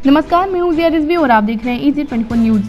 नमस्कार, मैं हूँ ज़िया रिजवी और आप देख रहे हैं EZ24 न्यूज।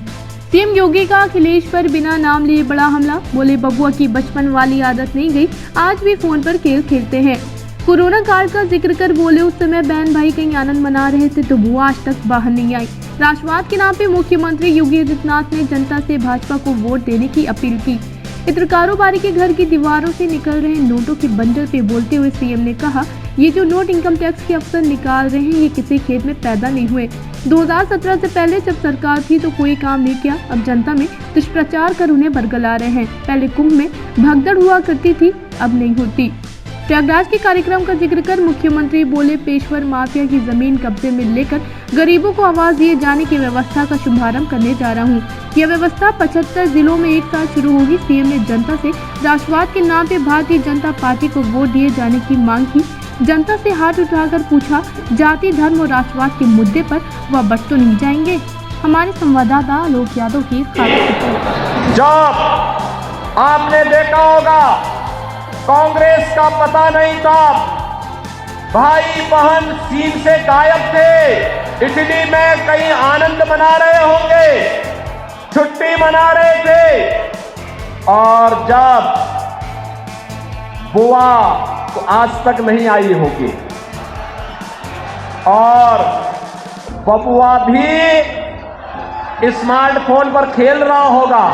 सीएम योगी का अखिलेश पर बिना नाम लिए बड़ा हमला। बोले बबुआ की बचपन वाली आदत नहीं गई, आज भी फोन पर खेल खेलते हैं। कोरोना काल का जिक्र कर बोले उस समय बहन भाई कहीं आनंद मना रहे थे तो बुआ आज तक बाहर नहीं आई। राष्ट्रवाद के नाम पे मुख्यमंत्री योगी आदित्यनाथ ने जनता से भाजपा को वोट देने की अपील की। इत्र कारोबारी के घर की दीवारों से निकल रहे नोटों के बंडल पे बोलते हुए सीएम ने कहा, ये जो नोट इनकम टैक्स के अफसर निकाल रहे हैं ये किसी खेत में पैदा नहीं हुए। 2017 से पहले जब सरकार थी तो कोई काम नहीं किया, अब जनता में दुष्प्रचार कर उन्हें बरगला रहे हैं। पहले कुंभ में भगदड़ हुआ करती थी, अब नहीं होती। प्रयागराज के कार्यक्रम का जिक्र कर मुख्यमंत्री बोले पेशवर माफिया की जमीन कब्जे में लेकर गरीबों को आवाज दिए जाने की व्यवस्था का शुभारंभ करने जा रहा हूँ। यह व्यवस्था 75 जिलों में एक साथ शुरू होगी। सीएम ने जनता से राष्ट्रवाद के नाम पे भारतीय जनता पार्टी को वोट दिए जाने की मांग की। जनता से हाथ उठाकर पूछा, जाति धर्म और राष्ट्रवाद के मुद्दे पर वह बच तो नहीं जाएंगे। हमारे संवाददाता आलोक यादव की खास रिपोर्ट। जब आपने देखा होगा कांग्रेस का पता नहीं था, भाई बहन सीन से गायब थे, इटली में कहीं आनंद मना रहे होंगे, छुट्टी मना रहे थे। और जब बुआ तो आज तक नहीं आई होगी और बबुआ भी स्मार्टफोन पर खेल रहा होगा।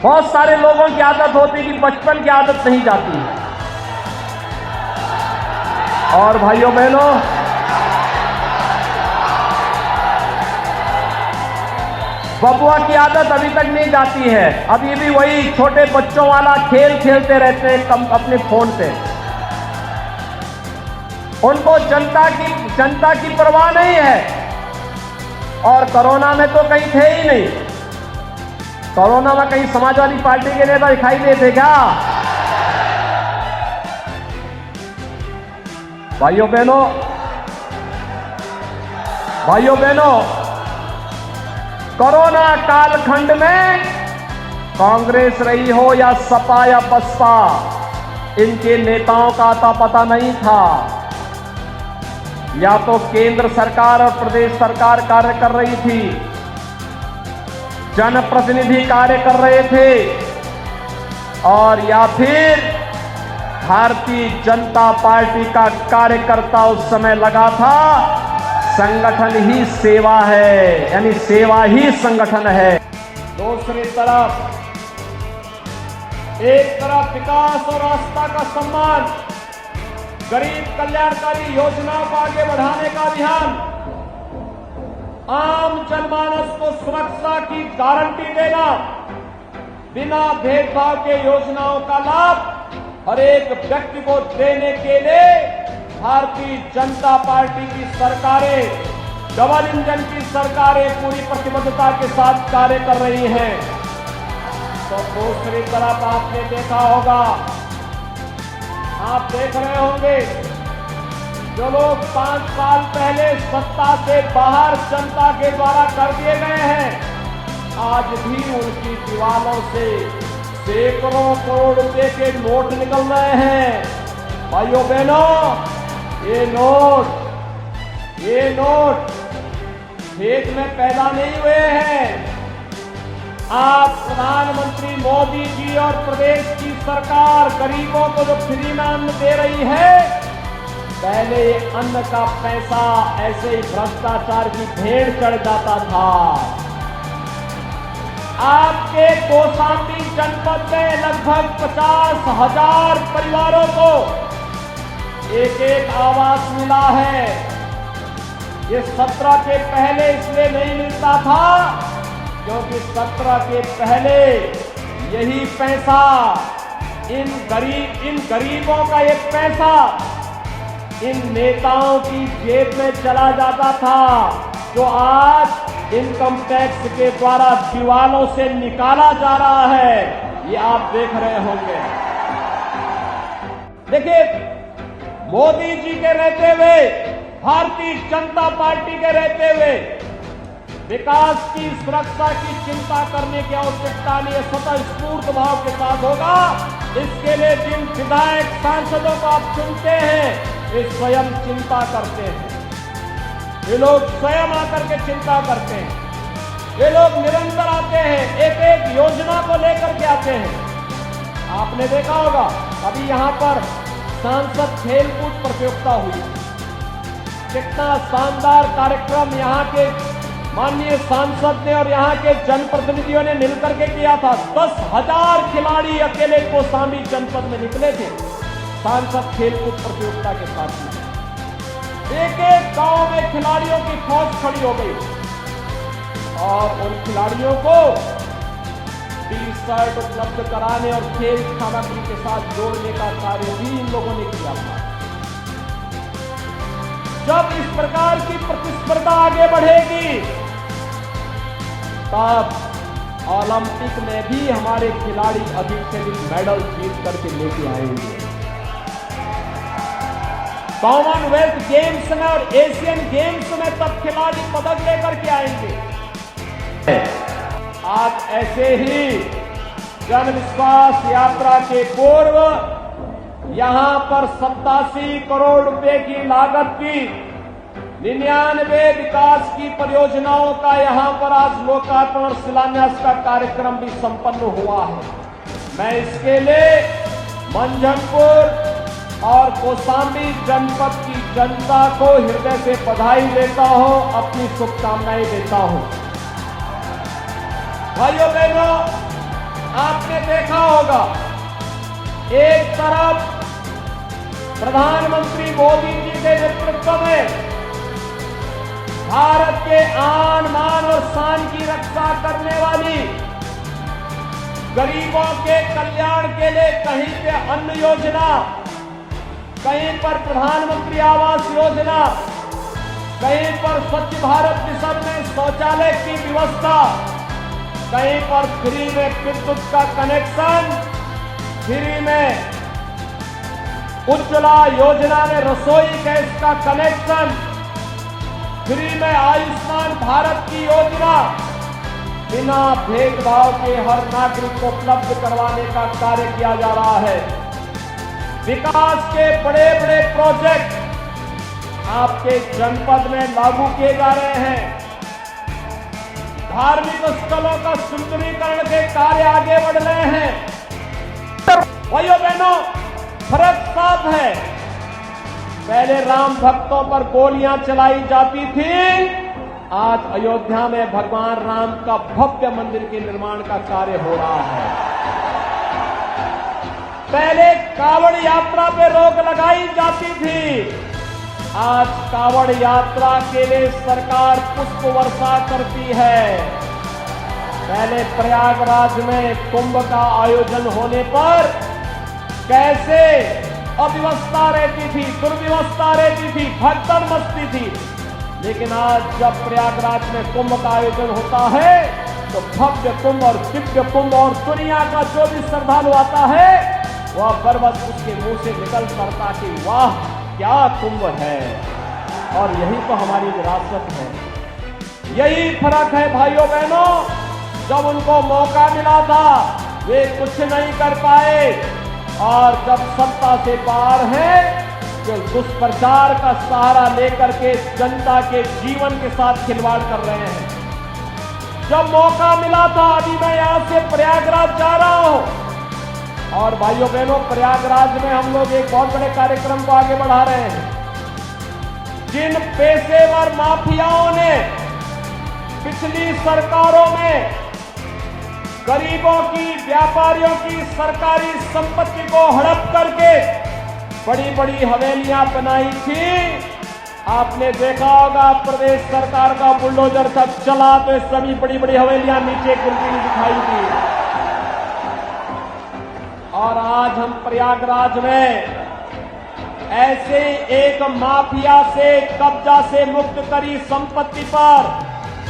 बहुत सारे लोगों की आदत होती है कि बचपन की आदत नहीं जाती है। और भाइयों बहनों, बबुआ की आदत अभी तक नहीं जाती है, अभी भी वही छोटे बच्चों वाला खेल खेलते रहते हैं अपने फोन पे। उनको जनता की परवाह नहीं है। और कोरोना में तो कहीं थे ही नहीं। कोरोना में कहीं समाजवादी पार्टी के नेता दिखाई देते क्या? भाइयों बहनों, कोरोना कालखंड में कांग्रेस रही हो या सपा या बसपा, इनके नेताओं का आता पता नहीं था। या तो केंद्र सरकार और प्रदेश सरकार कार्य कर रही थी, जनप्रतिनिधि कार्य कर रहे थे, और या फिर भारतीय जनता पार्टी का कार्यकर्ता उस समय लगा था। संगठन ही सेवा है, यानी सेवा ही संगठन है। दूसरी तरफ एक तरफ विकास और आस्था का सम्मान, गरीब कल्याणकारी योजनाओं को आगे बढ़ाने का अभियान, आम जनमानस को सुरक्षा की गारंटी देना, बिना भेदभाव के योजनाओं का लाभ हर एक व्यक्ति को देने के लिए भारतीय जनता पार्टी की सरकारें, डबल इंजन की सरकारें पूरी प्रतिबद्धता के साथ कार्य कर रही हैं। तो दूसरी तरफ आपने देखा होगा, आप देख रहे होंगे, जो लोग 5 साल पहले सत्ता से बाहर जनता के द्वारा कर दिए गए हैं, आज भी उनकी दीवारों से सैकड़ों करोड़ रुपए के नोट निकल रहे हैं। भाइयों बहनों, ये नोट खेत में पैदा नहीं हुए हैं। आप प्रधानमंत्री मोदी जी और प्रदेश की सरकार गरीबों को जो फ्री में अन्न दे रही है, पहले ये अन्न का पैसा ऐसे ही भ्रष्टाचार की भेड़ चढ़ जाता था। आपके कौशाम्बी जनपद में लगभग 50,000 परिवारों को एक आवास मिला है। ये 17 के पहले इसलिए नहीं मिलता था क्योंकि 17 के पहले यही पैसा इन गरीबों का ये पैसा इन नेताओं की जेब में चला जाता था, जो आज इनकम टैक्स के द्वारा दीवालों से निकाला जा रहा है। ये आप देख रहे होंगे। देखिए, मोदी जी के रहते हुए, भारतीय जनता पार्टी के रहते हुए विकास की, सुरक्षा की चिंता करने की आवश्यकता नहीं है। स्वतः स्फूर्त भाव के साथ होगा। इसके लिए जिन विधायक सांसदों को आप चुनते हैं वे स्वयं चिंता करते हैं। ये लोग स्वयं आकर के चिंता करते हैं। ये लोग निरंतर आते हैं, एक एक योजना को लेकर के आते हैं। आपने देखा होगा अभी यहाँ पर सांसद खेलकूद प्रतियोगिता हुई, कितना शानदार कार्यक्रम यहाँ के माननीय सांसद ने और यहाँ के जनप्रतिनिधियों ने मिलकर के किया था। 10,000 खिलाड़ी अकेले कौशाम्बी जनपद में निकले थे सांसद खेलकूद प्रतियोगिता के साथ में। एक एक गांव में खिलाड़ियों की फौज खड़ी हो गई और उन खिलाड़ियों को टी-शर्ट उपलब्ध कराने और खेल सामग्री के साथ जोड़ने का कार्य भी इन लोगों ने किया था। जब इस प्रकार की प्रतिस्पर्धा आगे बढ़ेगी तब ओलंपिक में भी हमारे खिलाड़ी अधिक से अधिक मेडल जीत करके लेके आएंगे। कॉमनवेल्थ गेम्स में और एशियन गेम्स में तब खिलाड़ी पदक लेकर के आएंगे। आज ऐसे ही जन विश्वास यात्रा के पूर्व यहां पर 87 करोड़ रुपए की लागत की 99 विकास की परियोजनाओं का यहां पर आज लोकार्पण और शिलान्यास का कार्यक्रम भी संपन्न हुआ है। मैं इसके लिए मंझनपुर और कौशाम्बी जनपद की जनता को हृदय से बधाई देता हूं, अपनी शुभकामनाएं देता हूं। भाइयों बहनों, आपने देखा होगा एक तरफ प्रधानमंत्री मोदी जी के नेतृत्व में भारत के आन मान और शान की रक्षा करने वाली गरीबों के कल्याण के लिए कहीं पे अन्न योजना, कहीं पर प्रधानमंत्री आवास योजना, कहीं पर स्वच्छ भारत मिशन में शौचालय की व्यवस्था, कहीं पर फ्री में विद्युत का कनेक्शन, फ्री में उज्ज्वला योजना में रसोई गैस का कनेक्शन, फ्री में आयुष्मान भारत की योजना, बिना भेदभाव के हर नागरिक को उपलब्ध करवाने का कार्य किया जा रहा है। विकास के बड़े बड़े प्रोजेक्ट आपके जनपद में लागू किए जा रहे हैं। धार्मिक स्थलों का सुंदरीकरण के कार्य आगे बढ़ रहे हैं। भाइयों बहनों, फर्क साफ है। पहले राम भक्तों पर गोलियां चलाई जाती थी, आज अयोध्या में भगवान राम का भव्य मंदिर के निर्माण का कार्य हो रहा है। पहले कावड़ यात्रा पे रोक लगाई जाती थी, आज कावड़ यात्रा के लिए सरकार पुष्प वर्षा करती है। पहले प्रयागराज में कुंभ का आयोजन होने पर कैसे अव्यवस्था रहती थी, दुर्व्यवस्था रहती थी, भगदड़ मचती थी, लेकिन आज जब प्रयागराज में कुंभ का आयोजन होता है तो भव्य कुंभ और दिव्य कुंभ और दुनिया का जो भी श्रद्धालु आता है वह बरबस उसके मुंह से निकल पड़ता कि वाह क्या कुंभ है। और यही तो हमारी विरासत है, यही फर्क है भाइयों बहनों। जब उनको मौका मिला था वे कुछ नहीं कर पाए, और जब सत्ता से बाहर है जो दुष्प्रचार का सहारा लेकर के जनता के जीवन के साथ खिलवाड़ कर रहे हैं। जब मौका मिला था, अभी मैं यहां से प्रयागराज जा रहा हूं और भाइयों बहनों प्रयागराज में हम लोग एक बहुत बड़े कार्यक्रम को आगे बढ़ा रहे हैं। जिन पेशेवर माफियाओं ने पिछली सरकारों में गरीबों की, व्यापारियों की सरकारी संपत्ति को हड़प करके बड़ी बड़ी हवेलियां बनाई थी, आपने देखा होगा प्रदेश सरकार का बुलडोजर तक चला तो सभी बड़ी बड़ी हवेलियां नीचे गिरती हुई दिखाई दी। और आज हम प्रयागराज में ऐसे एक माफिया से, कब्जा से मुक्त करी संपत्ति पर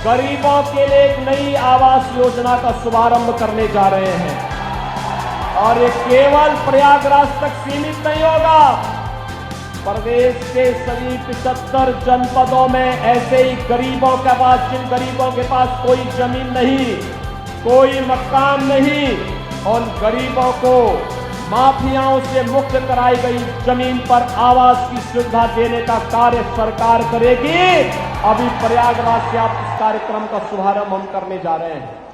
गरीबों के लिए एक नई आवास योजना का शुभारंभ करने जा रहे हैं। और ये केवल प्रयागराज तक सीमित नहीं होगा, प्रदेश के सभी 75 जनपदों में ऐसे ही गरीबों के पास, जिन गरीबों के पास कोई जमीन नहीं, कोई मकान नहीं, उन गरीबों को माफियाओं से मुक्त कराई गई जमीन पर आवास की सुविधा देने का कार्य सरकार करेगी। अभी प्रयागराज से आप इस कार्यक्रम का शुभारंभ हम करने जा रहे हैं।